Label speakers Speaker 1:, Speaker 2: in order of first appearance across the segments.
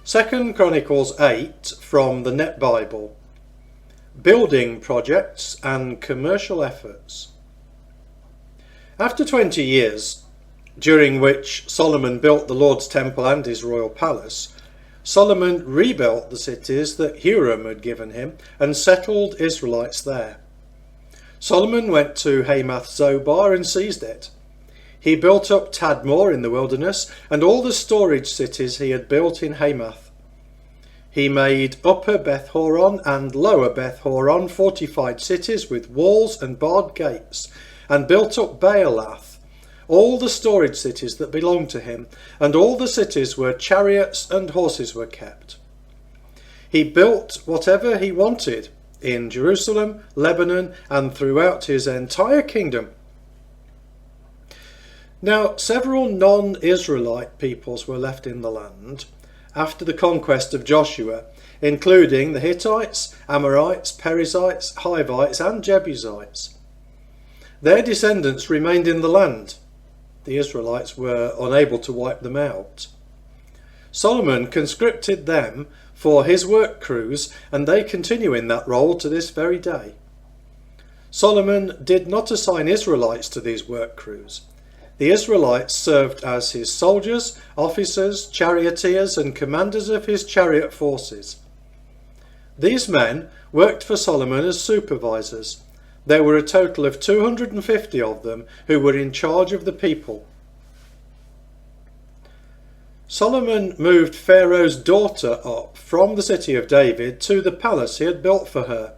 Speaker 1: 2 Chronicles 8 from the Net Bible. Building projects and commercial efforts. After 20 years, during which Solomon built the Lord's temple and his royal palace, Solomon rebuilt the cities that Hiram had given him and settled Israelites there. Solomon went to Hamath Zobar and seized it. He built up Tadmor in the wilderness and all the storage cities he had built in Hamath. He made Upper Beth Horon and Lower Beth Horon fortified cities with walls and barred gates, and built up Baalath, all the storage cities that belonged to him, and all the cities where chariots and horses were kept. He built whatever he wanted in Jerusalem, Lebanon, and throughout his entire kingdom. Now, several non-Israelite peoples were left in the land after the conquest of Joshua, including the Hittites, Amorites, Perizzites, Hivites, and Jebusites. Their descendants remained in the land. The Israelites were unable to wipe them out. Solomon conscripted them for his work crews, and they continue in that role to this very day. Solomon did not assign Israelites to these work crews. The Israelites served as his soldiers, officers, charioteers, and commanders of his chariot forces. These men worked for Solomon as supervisors. There were a total of 250 of them who were in charge of the people. Solomon moved Pharaoh's daughter up from the city of David to the palace he had built for her.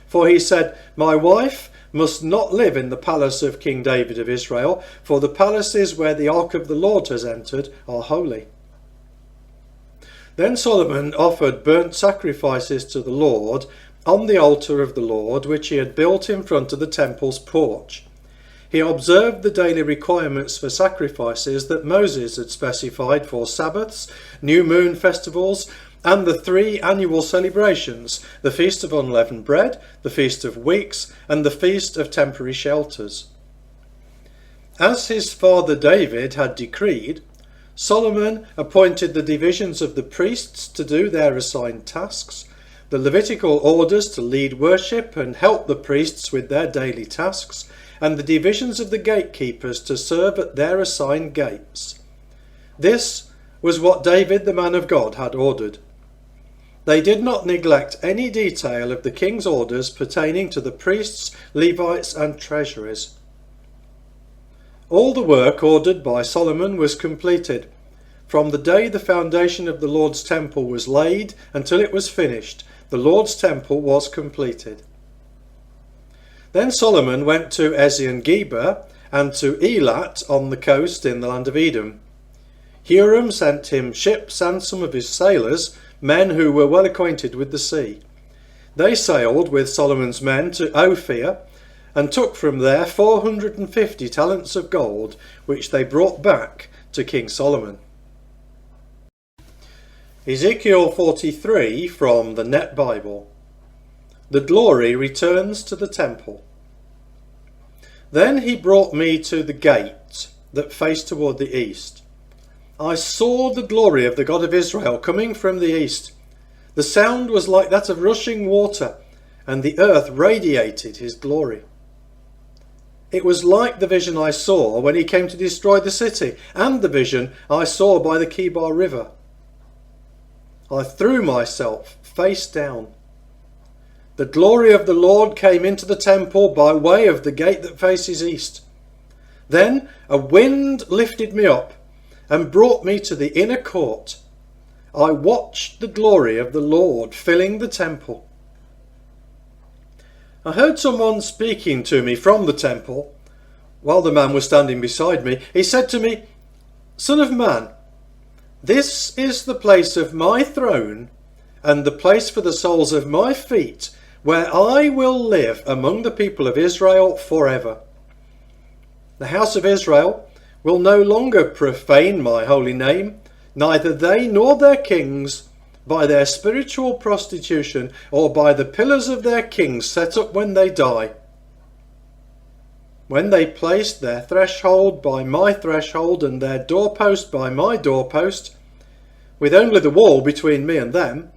Speaker 1: For he said, "My wife must not live in the palace of King David of Israel, for the palaces where the ark of the Lord has entered are holy." Then Solomon offered burnt sacrifices to the Lord on the altar of the Lord, which he had built in front of the temple's porch. He observed the daily requirements for sacrifices that Moses had specified for Sabbaths, new moon festivals, and the 3 annual celebrations, the Feast of Unleavened Bread, the Feast of Weeks, and the Feast of Temporary Shelters. As his father David had decreed, Solomon appointed the divisions of the priests to do their assigned tasks, the Levitical orders to lead worship and help the priests with their daily tasks, and the divisions of the gatekeepers to serve at their assigned gates. This was what David the man of God had ordered. They did not neglect any detail of the king's orders pertaining to the priests, Levites, and treasuries. All the work ordered by Solomon was completed. From the day the foundation of the Lord's temple was laid until it was finished, the Lord's temple was completed. Then Solomon went to Ezion-Geber and to Elat on the coast in the land of Edom. Hiram sent him ships and some of his sailors, men who were well acquainted with the sea. They sailed with Solomon's men to Ophir and took from there 450 talents of gold, which they brought back to King Solomon. Ezekiel 43 from the Net Bible. The glory returns to the temple. Then he brought me to the gate that faced toward the east. I saw the glory of the God of Israel coming from the east. The sound was like that of rushing water, and the earth radiated his glory. It was like the vision I saw when he came to destroy the city, and the vision I saw by the Kebar River. I threw myself face down. The glory of the Lord came into the temple by way of the gate that faces east. Then a wind lifted me up and brought me to the inner court. I watched the glory of the Lord filling the temple. I heard someone speaking to me from the temple. While the man was standing beside me, he said to me, "Son of man, this is the place of my throne and the place for the soles of my feet, where I will live among the people of Israel forever. The house of Israel will no longer profane my holy name, neither they nor their kings, by their spiritual prostitution or by the pillars of their kings set up when they die. When they placed their threshold by my threshold and their doorpost by my doorpost, with only the wall between me and them.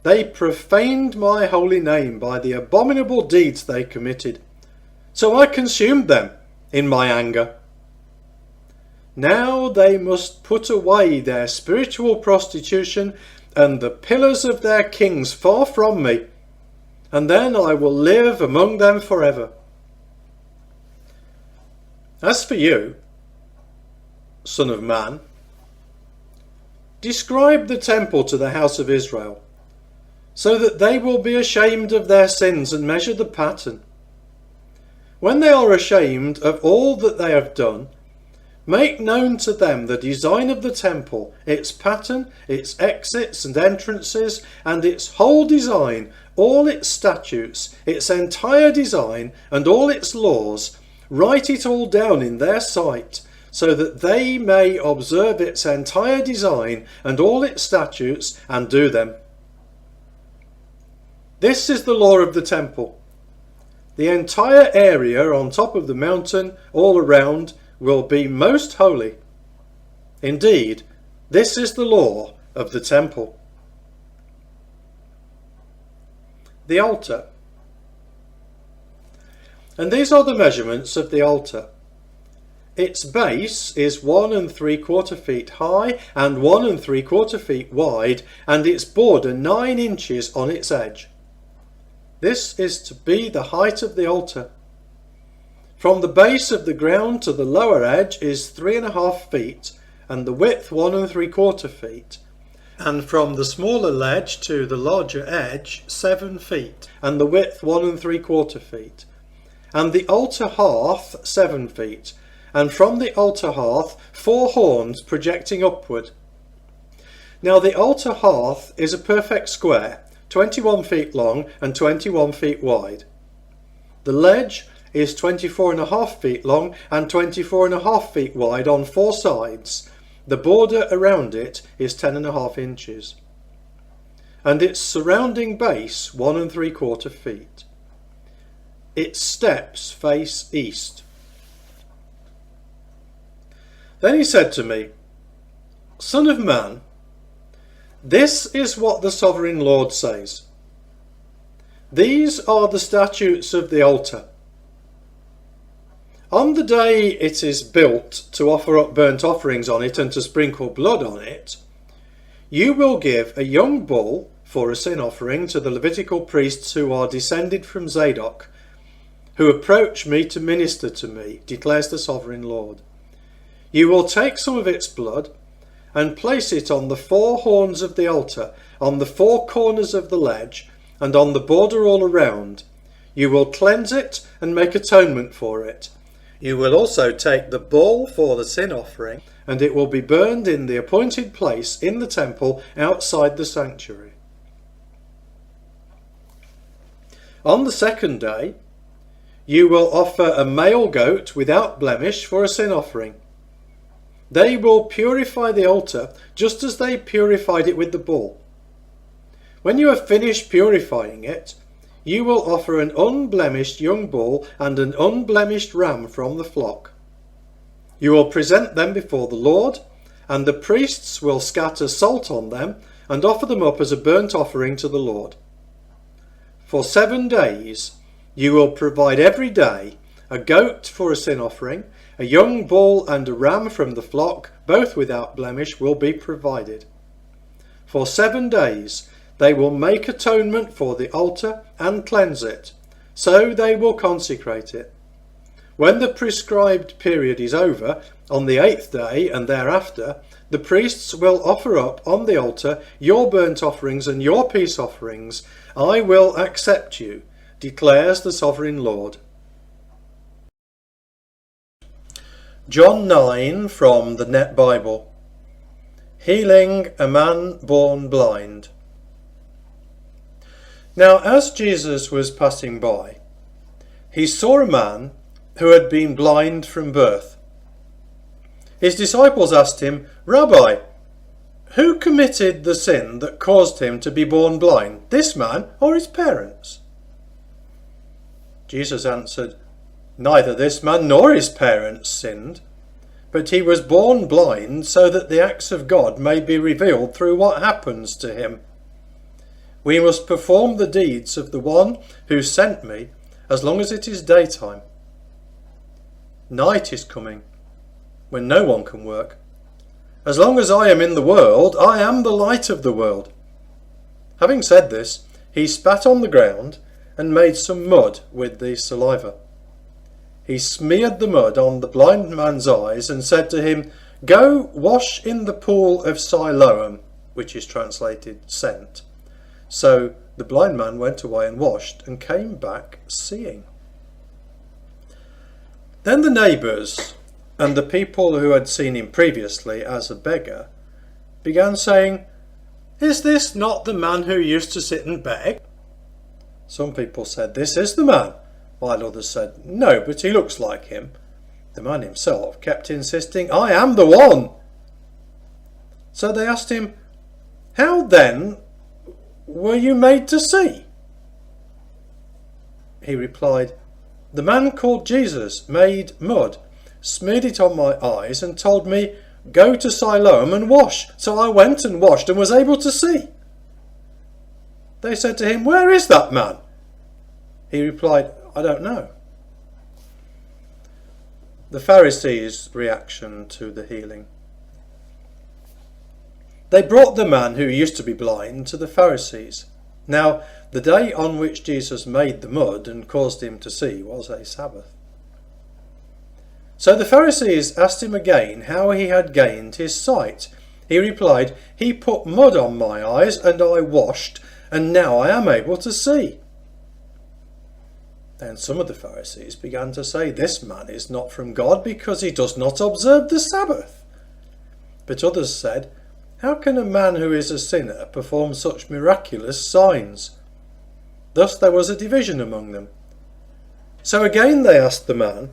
Speaker 1: They profaned my holy name by the abominable deeds they committed. So I consumed them in my anger. Now they must put away their spiritual prostitution and the pillars of their kings far from me, and then I will live among them forever. As for you, Son of Man, describe the temple to the house of Israel, so that they will be ashamed of their sins and measure the pattern. When they are ashamed of all that they have done, make known to them the design of the temple, its pattern, its exits and entrances, and its whole design, all its statutes, its entire design, and all its laws. Write it all down in their sight, so that they may observe its entire design and all its statutes and do them. This is the law of the temple. The entire area on top of the mountain all around will be most holy. Indeed, this is the law of the temple. The altar. And these are the measurements of the altar. Its base is 1 3/4 feet high and 1 3/4 feet wide, and its border 9 inches on its edge. This is to be the height of the altar. From the base of the ground to the lower edge is 3.5 feet, and the width 1 3/4 feet. And from the smaller ledge to the larger edge 7 feet, and the width 1 3/4 feet. And the altar hearth 7 feet, and from the altar hearth 4 horns projecting upward. Now the altar hearth is a perfect square, 21 feet long and 21 feet wide. The ledge is 24.5 feet long and 24.5 feet wide on 4 sides. The border around it is 10.5 inches. And its surrounding base 1 3/4 feet. Its steps face east. Then he said to me, Son of man, this is what the sovereign Lord says. These are the statutes of the altar. On the day it is built to offer up burnt offerings on it and to sprinkle blood on it, you will give a young bull for a sin offering to the Levitical priests who are descended from Zadok, who approach me to minister to me, declares the sovereign Lord. You will take some of its blood and place it on the 4 horns of the altar, on the 4 corners of the ledge, and on the border all around. You will cleanse it and make atonement for it. You will also take the bull for the sin offering, and it will be burned in the appointed place in the temple outside the sanctuary. On the 2nd day, you will offer a male goat without blemish for a sin offering. They will purify the altar just as they purified it with the bull. When you have finished purifying it, you will offer an unblemished young bull and an unblemished ram from the flock. You will present them before the Lord, and the priests will scatter salt on them and offer them up as a burnt offering to the Lord. For 7 days you will provide every day a goat for a sin offering, a young bull and a ram from the flock, both without blemish, will be provided. For 7 days they will make atonement for the altar and cleanse it, so they will consecrate it. When the prescribed period is over, on the 8th day and thereafter, the priests will offer up on the altar your burnt offerings and your peace offerings. I will accept you, declares the sovereign Lord. John 9 from the Net Bible. Healing a man born blind. Now as Jesus was passing by, he saw a man who had been blind from birth. His disciples asked him, Rabbi, who committed the sin that caused him to be born blind, this man or his parents? Jesus answered, Neither this man nor his parents sinned, but he was born blind so that the acts of God may be revealed through what happens to him. We must perform the deeds of the one who sent me as long as it is daytime. Night is coming, when no one can work. As long as I am in the world, I am the light of the world." Having said this, he spat on the ground and made some mud with the saliva. He smeared the mud on the blind man's eyes and said to him, "Go wash in the pool of Siloam," which is translated sent. So the blind man went away and washed and came back seeing. Then the neighbours and the people who had seen him previously as a beggar began saying, "Is this not the man who used to sit and beg?" Some people said, "This is the man," while others said, "No, but he looks like him." The man himself kept insisting, "I am the one." So they asked him, "How then were you made to see?" He replied, "The man called Jesus made mud, smeared it on my eyes and told me, 'Go to Siloam and wash.' So I went and washed and was able to see." They said to him, "Where is that man?" He replied, "I don't know." The Pharisees' reaction to the healing. They brought the man who used to be blind to the Pharisees. Now, the day on which Jesus made the mud and caused him to see was a Sabbath. So the Pharisees asked him again how he had gained his sight. He replied, "He put mud on my eyes and I washed, and now I am able to see." Then some of the Pharisees began to say, "This man is not from God because he does not observe the Sabbath." But others said, "How can a man who is a sinner perform such miraculous signs?" Thus there was a division among them. So again they asked the man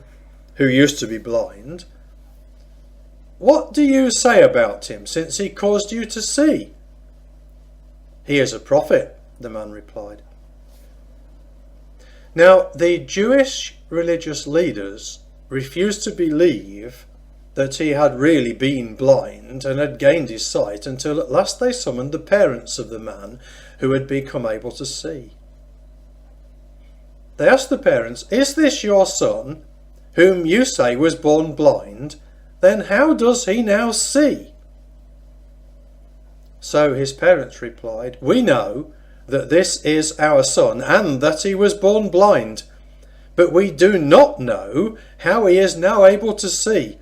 Speaker 1: who used to be blind, "What do you say about him, since he caused you to see?" "He is a prophet," the man replied. Now the Jewish religious leaders refused to believe that he had really been blind and had gained his sight until at last they summoned the parents of the man who had become able to see. They asked the parents, "Is this your son, whom you say was born blind? Then how does he now see?" So his parents replied, "We know that this is our son and that he was born blind, but we do not know how he is now able to see.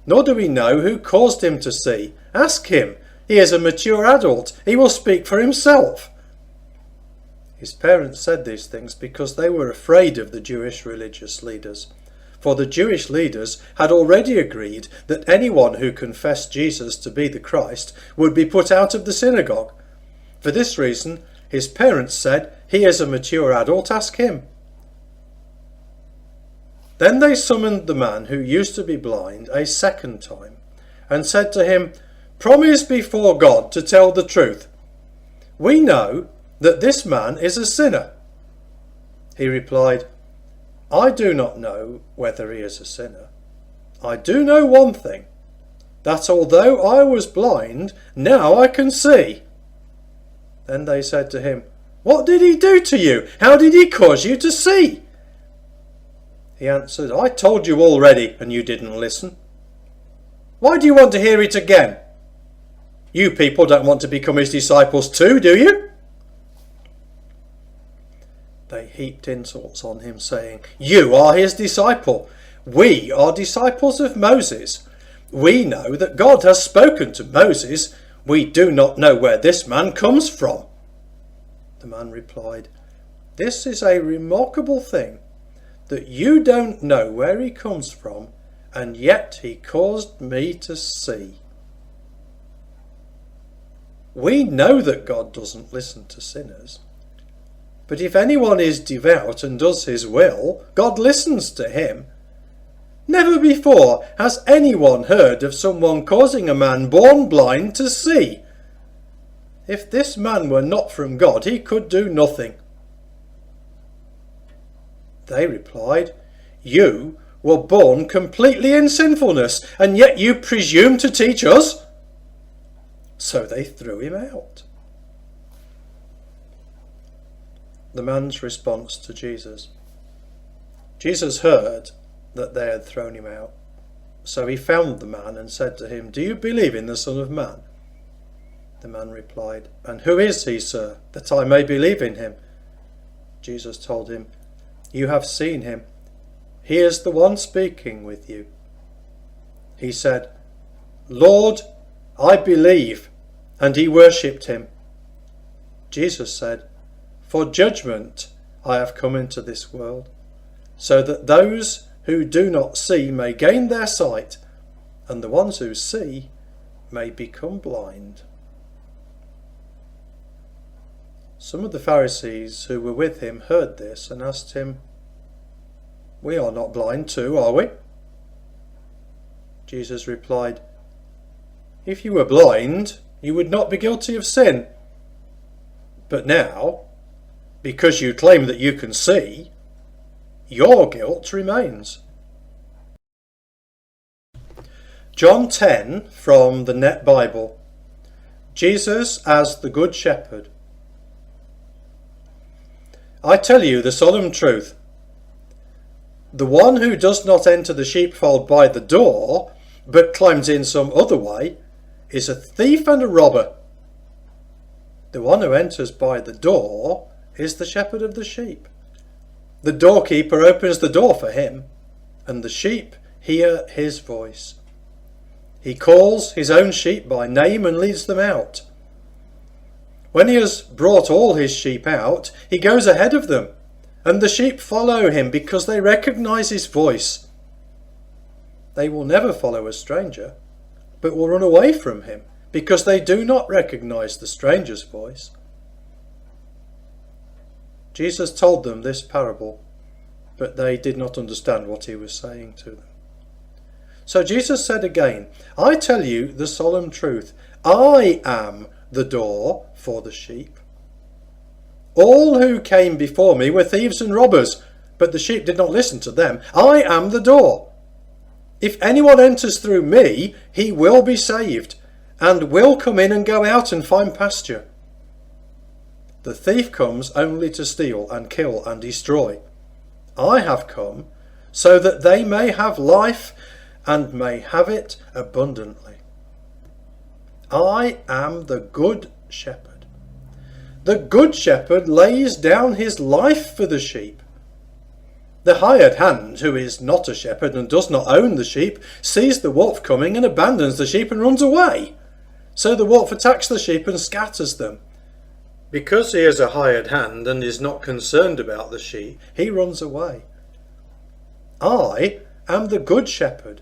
Speaker 1: Nor do we know who caused him to see. Ask him. He is a mature adult. He will speak for himself." His parents said these things because they were afraid of the Jewish religious leaders. For the Jewish leaders had already agreed that anyone who confessed Jesus to be the Christ would be put out of the synagogue. For this reason, his parents said, "He is a mature adult. Ask him." Then they summoned the man who used to be blind a second time and said to him, "Promise before God to tell the truth. We know that this man is a sinner." He replied, "I do not know whether he is a sinner. I do know one thing, that although I was blind, now I can see." Then they said to him, "What did he do to you? How did he cause you to see?" He answered, "I told you already, and you didn't listen. Why do you want to hear it again? You people don't want to become his disciples too, do you?" They heaped insults on him, saying, "You are his disciple. We are disciples of Moses. We know that God has spoken to Moses. We do not know where this man comes from." The man replied, "This is a remarkable thing, that you don't know where he comes from, and yet he caused me to see." We know that God doesn't listen to sinners. But if anyone is devout and does his will, God listens to him. Never before has anyone heard of someone causing a man born blind to see. If this man were not from God, he could do nothing. They replied, "You were born completely in sinfulness, and yet you presume to teach us?" So they threw him out. The man's response to Jesus. Jesus heard that they had thrown him out. So he found the man and said to him, "Do you believe in the Son of Man?" The man replied, "And who is he, sir, that I may believe in him?" Jesus told him, "You have seen him. He is the one speaking with you." He said, "Lord, I believe," and he worshipped him. Jesus said, "For judgment I have come into this world, so that those who do not see may gain their sight, and the ones who see may become blind." Some of the Pharisees who were with him heard this and asked him, "We are not blind too, are we?" Jesus replied, "If you were blind, you would not be guilty of sin. But now, because you claim that you can see, your guilt remains." John 10 from the Net Bible. Jesus as the Good Shepherd. I tell you the solemn truth. The one who does not enter the sheepfold by the door, but climbs in some other way, is a thief and a robber. The one who enters by the door is the shepherd of the sheep. The doorkeeper opens the door for him, and the sheep hear his voice. He calls his own sheep by name and leads them out. When he has brought all his sheep out, he goes ahead of them, and the sheep follow him because they recognize his voice. They will never follow a stranger, but will run away from him because they do not recognize the stranger's voice. Jesus told them this parable, but they did not understand what he was saying to them. So Jesus said again, I tell you the solemn truth. I am the door for the sheep. All who came before me were thieves and robbers, but the sheep did not listen to them. I am the door. If anyone enters through me, he will be saved, and will come in and go out and find pasture. The thief comes only to steal and kill and destroy. I have come so that they may have life and may have it abundantly. I am the good shepherd. The good shepherd lays down his life for the sheep. The hired hand, who is not a shepherd and does not own the sheep, sees the wolf coming and abandons the sheep and runs away. So the wolf attacks the sheep and scatters them. Because he is a hired hand and is not concerned about the sheep, he runs away. I am the good shepherd.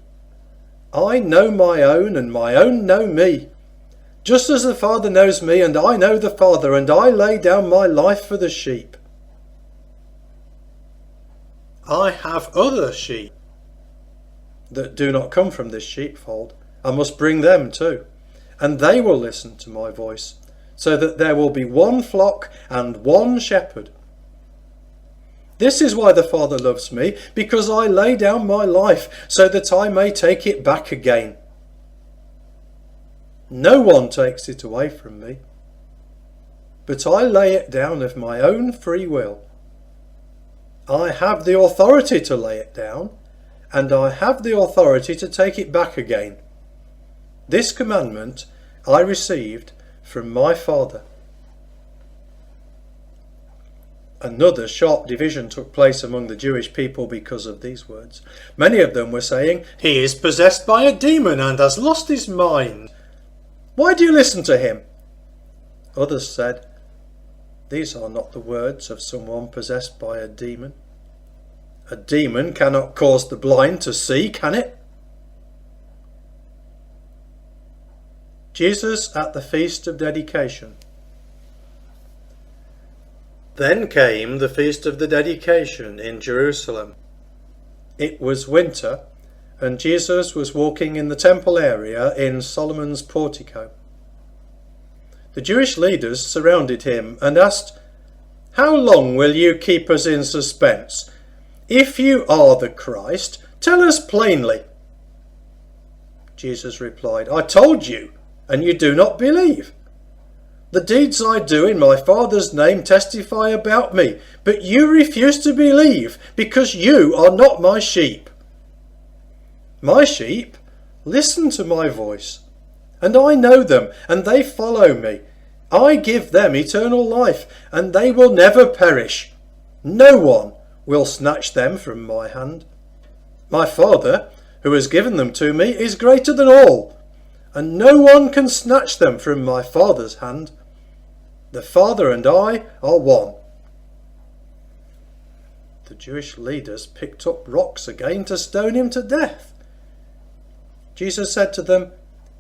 Speaker 1: I know my own, and my own know me. Just as the Father knows me, and I know the Father, and I lay down my life for the sheep. I have other sheep that do not come from this sheepfold. I must bring them too, and they will listen to my voice, so that there will be one flock and one shepherd. This is why the Father loves me, because I lay down my life, so that I may take it back again. No one takes it away from me, but I lay it down of my own free will. I have the authority to lay it down, and I have the authority to take it back again. This commandment I received from my Father. Another sharp division took place among the Jewish people because of these words. Many of them were saying, "He is possessed by a demon and has lost his mind. Why do you listen to him?" Others said, "These are not the words of someone possessed by a demon. A demon cannot cause the blind to see, can it?" Jesus at the Feast of Dedication. Then came the Feast of the Dedication in Jerusalem. It was winter, and Jesus was walking in the temple area in Solomon's portico. The Jewish leaders surrounded him and asked, "How long will you keep us in suspense? If you are the Christ, Tell us plainly." Jesus replied, "I told you, and you do not believe. The deeds I do in my Father's name testify about me, but you refuse to believe because you are not my sheep. My sheep listen to my voice, and I know them, and they follow me. I give them eternal life, and they will never perish. No one will snatch them from my hand. My Father, who has given them to me, is greater than all, and no one can snatch them from my Father's hand. The Father and I are one." The Jewish leaders picked up rocks again to stone him to death. Jesus said to them,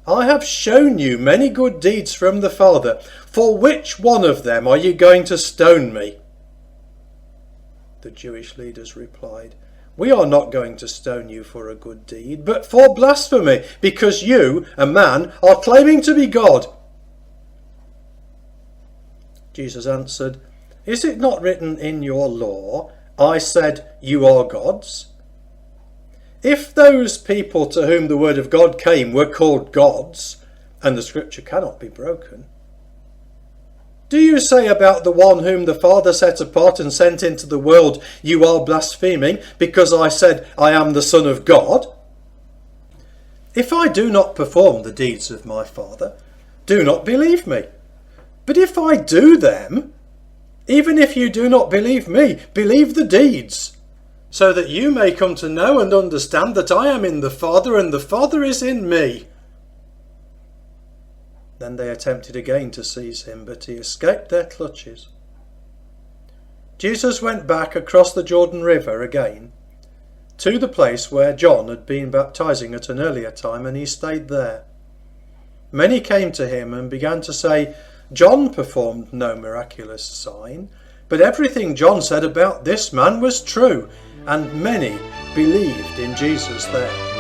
Speaker 1: "I have shown you many good deeds from the Father. For which one of them are you going to stone me?" The Jewish leaders replied, "We are not going to stone you for a good deed, but for blasphemy, because you, a man, are claiming to be God." Jesus answered, "Is it not written in your law, 'I said you are gods'? If those people to whom the word of God came were called gods, and the scripture cannot be broken, do you say about the one whom the Father set apart and sent into the world, 'You are blaspheming, because I said I am the Son of God'? If I do not perform the deeds of my Father, do not believe me. But if I do them, even if you do not believe me, believe the deeds, so that you may come to know and understand that I am in the Father and the Father is in me." Then they attempted again to seize him, but he escaped their clutches. Jesus went back across the Jordan River again to the place where John had been baptizing at an earlier time, and he stayed there. Many came to him and began to say, "John performed no miraculous sign, but everything John said about this man was true," and many believed in Jesus there.